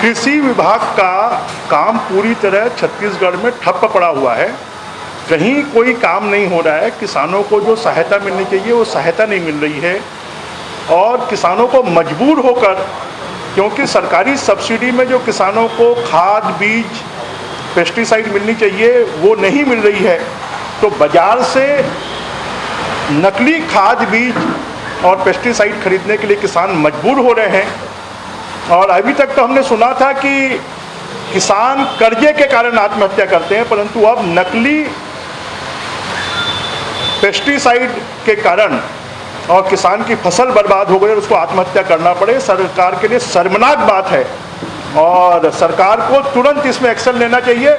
कृषि विभाग का काम पूरी तरह छत्तीसगढ़ में ठप्प पड़ा हुआ है। कहीं कोई काम नहीं हो रहा है। किसानों को जो सहायता मिलनी चाहिए वो सहायता नहीं मिल रही है और किसानों को मजबूर होकर, क्योंकि सरकारी सब्सिडी में जो किसानों को खाद, बीज, पेस्टिसाइड मिलनी चाहिए वो नहीं मिल रही है, तो बाज़ार से नकली खाद, बीज और पेस्टिसाइड खरीदने के लिए किसान मजबूर हो रहे हैं। और अभी तक तो हमने सुना था कि किसान कर्जे के कारण आत्महत्या करते हैं, परंतु अब नकली पेस्टिसाइड के कारण और किसान की फसल बर्बाद हो गई और उसको आत्महत्या करना पड़े, सरकार के लिए शर्मनाक बात है और सरकार को तुरंत इसमें एक्शन लेना चाहिए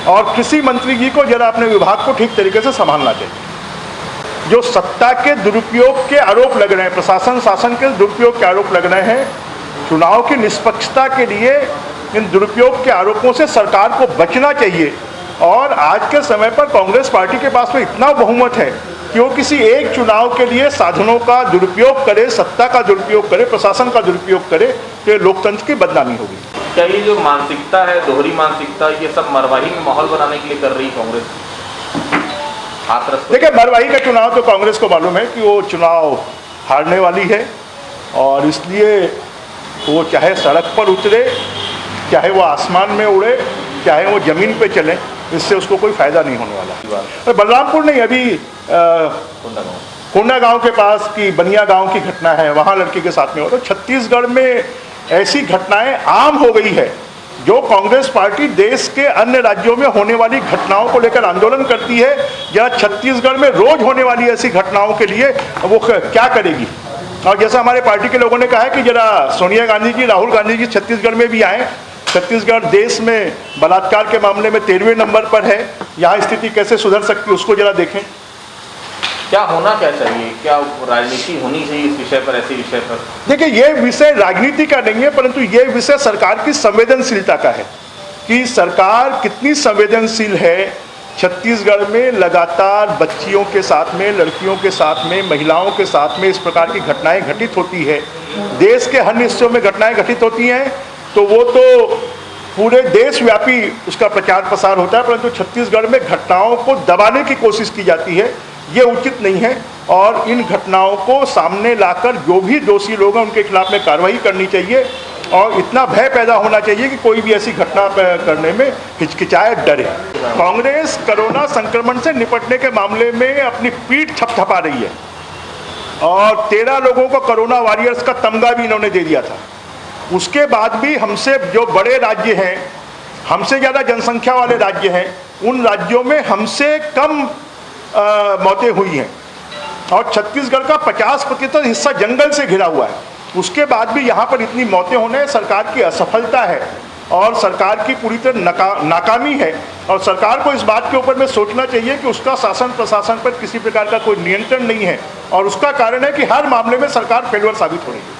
और कृषि मंत्री जी को जरा अपने विभाग को ठीक तरीके से संभालना चाहिए। जो सत्ता के दुरुपयोग के आरोप लग रहे हैं, प्रशासन शासन के दुरुपयोग के आरोप लग रहे हैं, चुनाव की निष्पक्षता के लिए इन दुरुपयोग के आरोपों से सरकार को बचना चाहिए। और आज के समय पर कांग्रेस पार्टी के पास में इतना बहुमत है कि वो किसी एक चुनाव के लिए साधनों का दुरुपयोग करे, सत्ता का दुरुपयोग करे, प्रशासन का दुरुपयोग करे, तो ये लोकतंत्र की बदनामी होगी। क्या ये जो मानसिकता है, दोहरी मानसिकता, ये सब मरवाही में माहौल बनाने के लिए कर रही कांग्रेस? देखिए, मरवाही का चुनाव तो कांग्रेस को मालूम है कि वो चुनाव हारने वाली है और इसलिए वो चाहे सड़क पर उतरे, चाहे वो आसमान में उड़े, चाहे वो ज़मीन पे चले, इससे उसको कोई फ़ायदा नहीं होने वाला। बलरामपुर नहीं, अभी कोंडा गांव के पास की बनिया गांव की घटना है, वहाँ लड़की के साथ में हो। तो छत्तीसगढ़ में ऐसी घटनाएं आम हो गई है। जो कांग्रेस पार्टी देश के अन्य राज्यों में होने वाली घटनाओं को लेकर आंदोलन करती है, जरा छत्तीसगढ़ में रोज होने वाली ऐसी घटनाओं के लिए वो क्या करेगी। और जैसा हमारे पार्टी के लोगों ने कहा है कि जरा सोनिया गांधी जी, राहुल गांधी जी छत्तीसगढ़ में भी आए। छत्तीसगढ़ देश में बलात्कार के मामले में 13वें नंबर पर है। यहाँ स्थिति कैसे सुधर सकती है उसको जरा देखें। क्या होना क्या चाहिए, क्या राजनीति होनी चाहिए इस विषय पर, ऐसे विषय पर? देखिए, ये विषय राजनीति का नहीं है, परंतु ये विषय सरकार की संवेदनशीलता का है कि सरकार कितनी संवेदनशील है। छत्तीसगढ़ में लगातार बच्चियों के साथ में, लड़कियों के साथ में, महिलाओं के साथ में इस प्रकार की घटनाएं घटित होती है। देश के हर हिस्सों में घटनाएं घटित होती हैं, तो वो तो पूरे देशव्यापी उसका प्रचार प्रसार होता है, परंतु छत्तीसगढ़ में घटनाओं को दबाने की कोशिश की जाती है। ये उचित नहीं है और इन घटनाओं को सामने लाकर जो भी दोषी लोग हैं उनके खिलाफ में कार्रवाई करनी चाहिए और इतना भय पैदा होना चाहिए कि कोई भी ऐसी घटना करने में हिचकिचाए, डरे। कांग्रेस कोरोना संक्रमण से निपटने के मामले में अपनी पीठ थपथपा रही है और 13 लोगों को कोरोना वॉरियर्स का तमगा भी इन्होंने दे दिया था। उसके बाद भी हमसे जो बड़े राज्य हैं, हमसे ज़्यादा जनसंख्या वाले राज्य हैं, उन राज्यों में हमसे कम मौतें हुई हैं और छत्तीसगढ़ का 50% हिस्सा जंगल से घिरा हुआ है। उसके बाद भी यहाँ पर इतनी मौतें होने सरकार की असफलता है और सरकार की पूरी तरह नाकामी है। और सरकार को इस बात के ऊपर में सोचना चाहिए कि उसका शासन प्रशासन पर किसी प्रकार का कोई नियंत्रण नहीं है और उसका कारण है कि हर मामले में सरकार फेलवर साबित हो रही है।